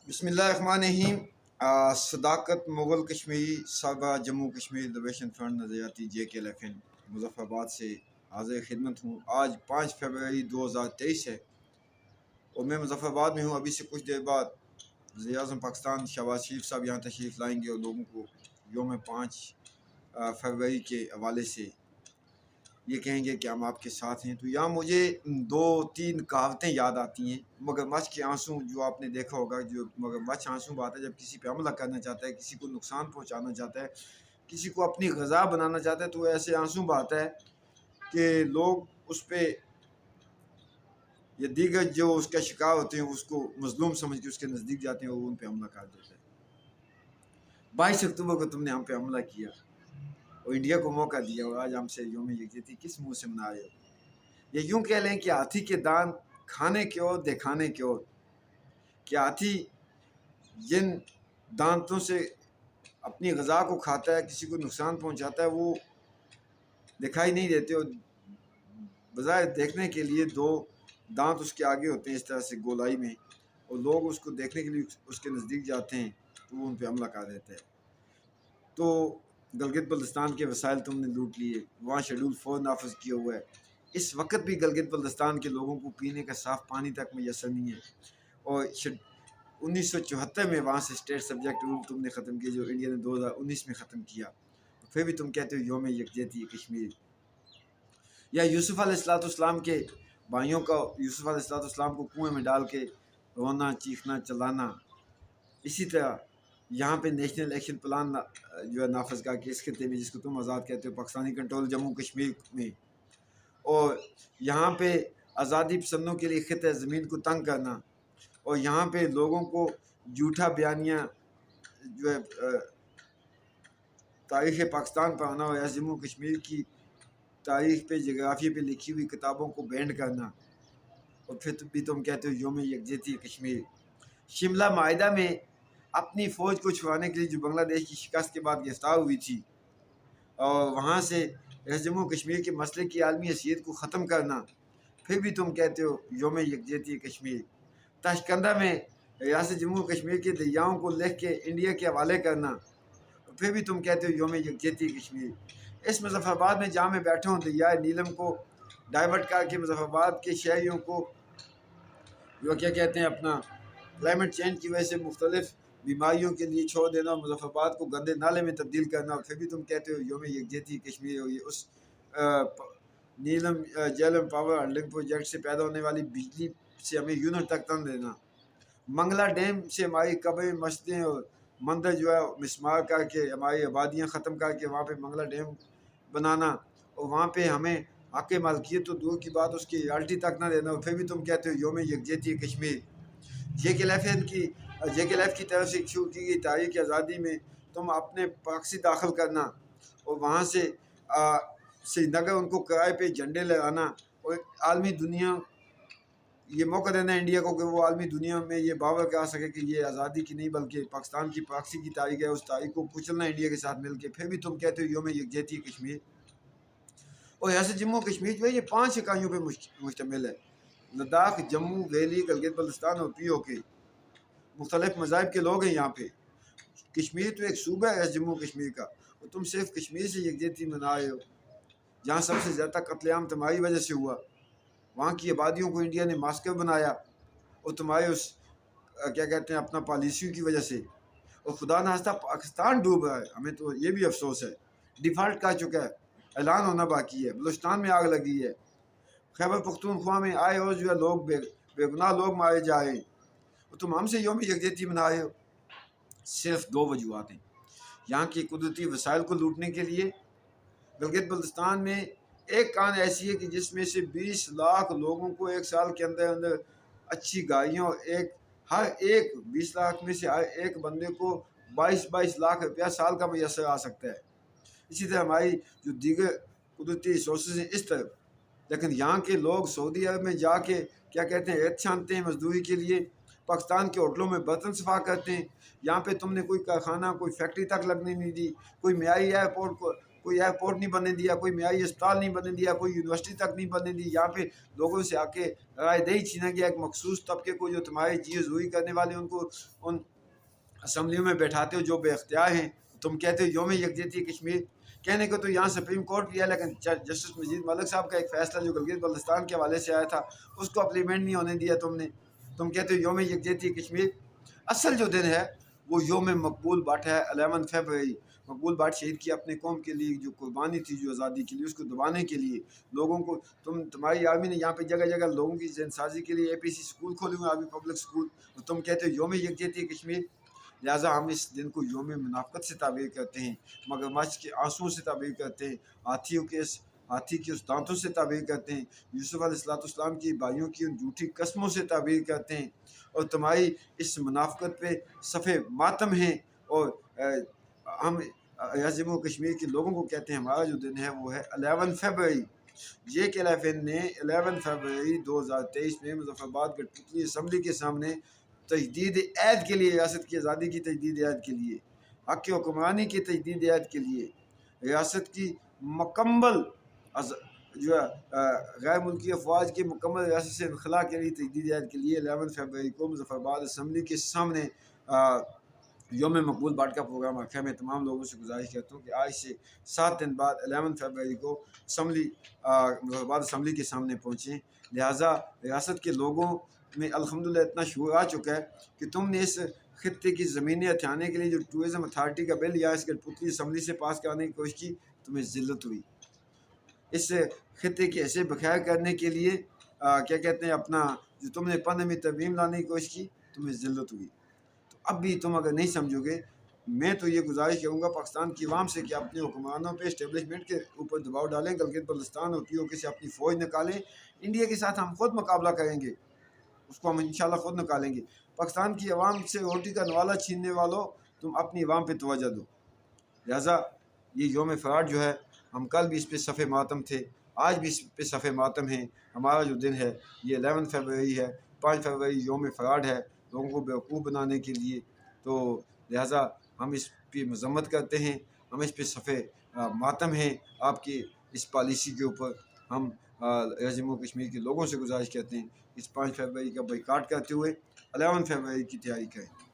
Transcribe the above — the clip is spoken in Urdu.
بسم اللہ الرحمن الرحیم۔ صداقت مغل کشمیری صابہ جموں کشمیر لبریشن فرنٹ نظریاتی JKLFN مظفر آباد سے حاضر خدمت ہوں۔ آج 5 فروری 2023 ہے اور میں مظفر آباد میں ہوں۔ ابھی سے کچھ دیر بعد وزیر اعظم پاکستان شہباز شریف صاحب یہاں تشریف لائیں گے اور لوگوں کو یوم 5 فروری کے حوالے سے یہ کہیں گے کہ ہم آپ کے ساتھ ہیں۔ تو یہاں مجھے 2-3 کہاوتیں یاد آتی ہیں۔ مگرمچھ کے آنسو جو آپ نے دیکھا ہوگا، جو مگرمچھ آنسو بات ہے جب کسی پہ حملہ کرنا چاہتا ہے، کسی کو نقصان پہنچانا چاہتا ہے، کسی کو اپنی غذا بنانا چاہتا ہے، تو ایسے آنسو بات ہے کہ لوگ اس پہ یا دیگر جو اس کا شکار ہوتے ہیں اس کو مظلوم سمجھ کے اس کے نزدیک جاتے ہیں اور ان پہ حملہ کر دیتے ہیں۔ 22 اکتوبر کو تم نے ہم پہ حملہ کیا اور انڈیا کو موقع دیا اور آج ہم سے یوم یکجہتی کس منہ سے منا رہے ہو؟ یہ یوں کہہ لیں کہ ہاتھی کے دان کھانے کی اور دکھانے کی اور، کہ ہاتھی جن دانتوں سے اپنی غذا کو کھاتا ہے، کسی کو نقصان پہنچاتا ہے، وہ دکھائی نہیں دیتے اور بظاہر دیکھنے کے لیے 2 دانت اس کے آگے ہوتے ہیں اس طرح سے گولائی میں، اور لوگ اس کو دیکھنے کے لیے اس کے نزدیک جاتے ہیں تو وہ ان پہ حملہ کر دیتے ہیں۔ تو گلگت بلتستان کے وسائل تم نے لوٹ لیے، وہاں شیڈول 4 نافذ کیا ہوا ہے۔ اس وقت بھی گلگت بلتستان کے لوگوں کو پینے کا صاف پانی تک میسر نہیں ہے، اور 1974 میں وہاں سے اسٹیٹ سبجیکٹ رول تم نے ختم کیا جو انڈیا نے 2019 میں ختم کیا، پھر بھی تم کہتے ہو یوم یکجہتی کشمیر۔ یا یوسف علیہ السلام کے بھائیوں کا یوسف علیہ السلام کو کنویں میں ڈال کے رونا چیخنا چلانا، اسی طرح یہاں پہ نیشنل ایکشن پلان جو ہے نافذ کر کے اس خطے میں، جس کو تم آزاد کہتے ہو، پاکستانی کنٹرول جموں کشمیر میں، اور یہاں پہ آزادی پسندوں کے لیے خطہ زمین کو تنگ کرنا، اور یہاں پہ لوگوں کو جھوٹا بیانیہ جو ہے تاریخ پاکستان پر آنا، اور جموں کشمیر کی تاریخ پہ جغرافیہ پہ لکھی ہوئی کتابوں کو بینڈ کرنا، اور پھر بھی تم کہتے ہو یوم یکجہتی کشمیر۔ شملہ معاہدہ میں اپنی فوج کو چھڑانے کے لیے جو بنگلہ دیش کی شکست کے بعد گرفتار ہوئی تھی، اور وہاں سے جموں کشمیر کے مسئلے کی عالمی حیثیت کو ختم کرنا، پھر بھی تم کہتے ہو یوم یکجہتی کشمیر۔ تاشقندہ میں ریاست جموں کشمیر کے دریاؤں کو لکھ کے انڈیا کے حوالے کرنا، پھر بھی تم کہتے ہو یوم یکجہتی کشمیر۔ اس مظفر آباد میں جہاں میں بیٹھا ہوں، دریائے نیلم کو ڈائیورٹ کر کے مظفر آباد کے شہریوں کو جو کیا کہتے ہیں اپنا کلائمیٹ چینج کی وجہ سے مختلف بیماریوں کے لیے چھوڑ دینا اور مظفر آباد کو گندے نالے میں تبدیل کرنا، اور پھر بھی تم کہتے ہو یوم یکجہتی کشمیر۔ اور یہ اس نیلم جیلم پاور ہولڈنگ پروجیکٹ سے پیدا ہونے والی بجلی سے ہمیں یونٹ تک تن دینا، منگلہ ڈیم سے ہماری قبریں مسجدیں اور مندر جو ہے مسمار کر کے ہماری آبادیاں ختم کر کے وہاں پہ منگلہ ڈیم بنانا، اور وہاں پہ ہمیں حق مالکیت تو دور کی بات اس کی ریالٹی تک نہ دینا، اور پھر بھی تم کہتے ہو یوم یکجہتی کشمیر۔ JKLF کی طرف سے شروع کی گئی تاریخ آزادی میں تم اپنے پراکسی داخل کرنا، اور وہاں سے سری نگر ان کو کرائے پہ جھنڈے لگانا، اور عالمی دنیا یہ موقع دینا انڈیا کو کہ وہ عالمی دنیا میں یہ باور کرا سکے کہ یہ آزادی کی نہیں بلکہ پاکستان کی پراکسی کی تاریخ ہے، اس تاریخ کو کچلنا انڈیا کے ساتھ مل کے، پھر بھی تم کہتے ہو یوم یکجہتی کشمیر۔ اور ریاست جموں کشمیر جو ہے یہ 5 اکائیوں پہ مشتمل ہے: لداخ، جموں، ویلی، گلگت بلتستان اور POK۔ مختلف مذاہب کے لوگ ہیں یہاں پہ۔ کشمیر تو ایک صوبہ ہے جموں کشمیر کا، اور تم صرف کشمیر سے یکجہتی منا رہے ہو جہاں سب سے زیادہ قتل عام تمہاری وجہ سے ہوا۔ وہاں کی آبادیوں کو انڈیا نے ماسکر بنایا، اور تمہارے اس کیا کہتے ہیں اپنا پالیسیوں کی وجہ سے، اور خدا نخواستہ پاکستان ڈوب رہا ہے، ہمیں تو یہ بھی افسوس ہے، ڈیفالٹ کر چکا ہے، اعلان ہونا باقی ہے۔ بلوچستان میں آگ لگی ہے، خیبر پختونخوا میں آئے روز جو ہے لوگ بے گناہ لوگ مارے جا رہے ہیں، اور تم ہم سے یوم یکجہتی منا رہے ہو۔ صرف 2 وجوہات ہیں: یہاں کی قدرتی وسائل کو لوٹنے کے لیے۔ گلگت بلتستان میں ایک کان ایسی ہے کہ جس میں سے 20 لاکھ لوگوں کو ایک سال کے اندر اندر اچھی گاڑیوں، اور ہر ایک 20 لاکھ میں سے ہر ایک بندے کو 22 لاکھ روپیہ سال کا میسر آ سکتا ہے۔ اسی طرح ہماری جو دیگر قدرتی ریسورسز ہیں اس طرف، لیکن یہاں کے لوگ سعودی عرب میں جا کے کیا کہتے ہیں ریت چھانتے ہیں مزدوری کے لیے، پاکستان کے ہوٹلوں میں برتن صفا کرتے ہیں۔ یہاں پہ تم نے کوئی کارخانہ، کوئی فیکٹری تک لگنے نہیں دی، کوئی معیاری ایئرپورٹ کو کوئی ایئرپورٹ نہیں بننے دیا, کوئی معیاری اسپتال نہیں بننے دیا, کوئی یونیورسٹی تک نہیں بننے دی. یہاں پہ لوگوں سے آ کے رائے دہی چھینا گیا. ایک مخصوص طبقے کو جو تمہاری چیز ہوئی کرنے والے, ان کو ان اسمبلیوں میں بیٹھاتے ہو جو بے اختیار ہیں. تم کہتے ہو یوم یکجہتی کشمیر, کہنے کو تو یہاں سپریم کورٹ بھی ہے, لیکن جسٹس مجید ملک صاحب کا ایک فیصلہ جو گلگت بلتستان کے حوالے سے آیا تھا اس کو اپلیمنٹ نہیں ہونے دیا تم نے. تم کہتے ہو یوم یکجہتی کشمیر. اصل جو دن ہے وہ یوم مقبول بٹ ہے, 11 فیبروری. مقبول بٹ شہید کی اپنے قوم کے لیے جو قربانی تھی, جو آزادی کے لیے, اس کو دبانے کے لیے لوگوں کو تمہاری آرمی نے یہاں پہ جگہ جگہ لوگوں کی ذہن سازی کے لیے APC اسکول کھولے ہوئے, آرمی پبلک اسکول. تم کہتے ہو یوم یکجہتی کشمیر. لہٰذا ہم اس دن کو یوم منافقت سے تعبیر کرتے ہیں, مگرمچھ کے آنسوؤں سے تعبیر کرتے ہیں, ہاتھی کے اس دانتوں سے تعبیر کرتے ہیں, یوسف علیہ السلام کی بھائیوں کی ان جھوٹی قسموں سے تعبیر کرتے ہیں. اور تمہاری اس منافقت پہ صفِ ماتم ہیں. اور ہم جموں و کشمیر کے لوگوں کو کہتے ہیں ہمارا جو دن ہے وہ ہے 11 فیبروری. JK11 نے 11 فیبروری 2023 میں مظفر آباد گٹپتلی اسمبلی کے سامنے تجدید عہد کے لیے, ریاست کی آزادی کی تجدید عہد کے لیے, حق کی حکمرانی کی تجدید عہد کے لیے, ریاست کی مکمل جو ہے غیر ملکی افواج کی مکمل ریاست سے انخلا کے لیے تجدید عہد کے لیے 11 فیبروری کو مظفر آباد اسمبلی کے سامنے یوم مقبول بٹ کا پروگرام رکھا ہے. میں تمام لوگوں سے گزارش کرتا ہوں کہ آج سے 7 دن بعد 11 فیبروری کو مظفر آباد اسمبلی کے سامنے پہنچیں. لہٰذا ریاست کے لوگوں میں الحمدللہ اتنا شعور آ چکا ہے کہ تم نے اس خطے کی زمینیں ہتھیانے کے لیے جو ٹورزم اتھارٹی کا بل یا اس گٹپتلی اسمبلی سے پاس کرانے کی کوشش کی, تمہیں ذلت ہوئی. اس خطے کے ایسے بخیر کرنے کے لیے کیا کہتے ہیں اپنا جو تم نے 15ویں ترمیم لانے کی کوشش کی, تمہیں ذلت ہوئی. تو اب بھی تم اگر نہیں سمجھو گے, میں تو یہ گزارش کروں گا پاکستان کی عوام سے کہ اپنے حکمرانوں پہ اسٹیبلشمنٹ کے اوپر دباؤ ڈالیں, گلگت بلتستان اور POK سے اپنی فوج نکالیں. انڈیا کے ساتھ ہم خود مقابلہ کریں گے, اس کو ہم انشاءاللہ خود نکالیں گے. پاکستان کی عوام سے روٹی کا نوالہ چھیننے والوں, تم اپنی عوام پہ توجہ دو. لہٰذا یہ یوم فرات جو ہے, ہم کل بھی اس پہ صفِ ماتم تھے, آج بھی اس پہ صفِ ماتم ہیں. ہمارا جو دن ہے یہ 11 فیبروری ہے. 5 فیبروری یوم فرات ہے لوگوں کو بیوقوف بنانے کے لیے. تو لہٰذا ہم اس پہ مذمت کرتے ہیں, ہم اس پہ صفِ ماتم ہیں آپ کی اس پالیسی کے اوپر. ہم جموں و کشمیر کے لوگوں سے گزارش کرتے ہیں اس 5 فیبروری کا بائیکاٹ کرتے ہوئے 11 فیبروری کی تیاری کریں.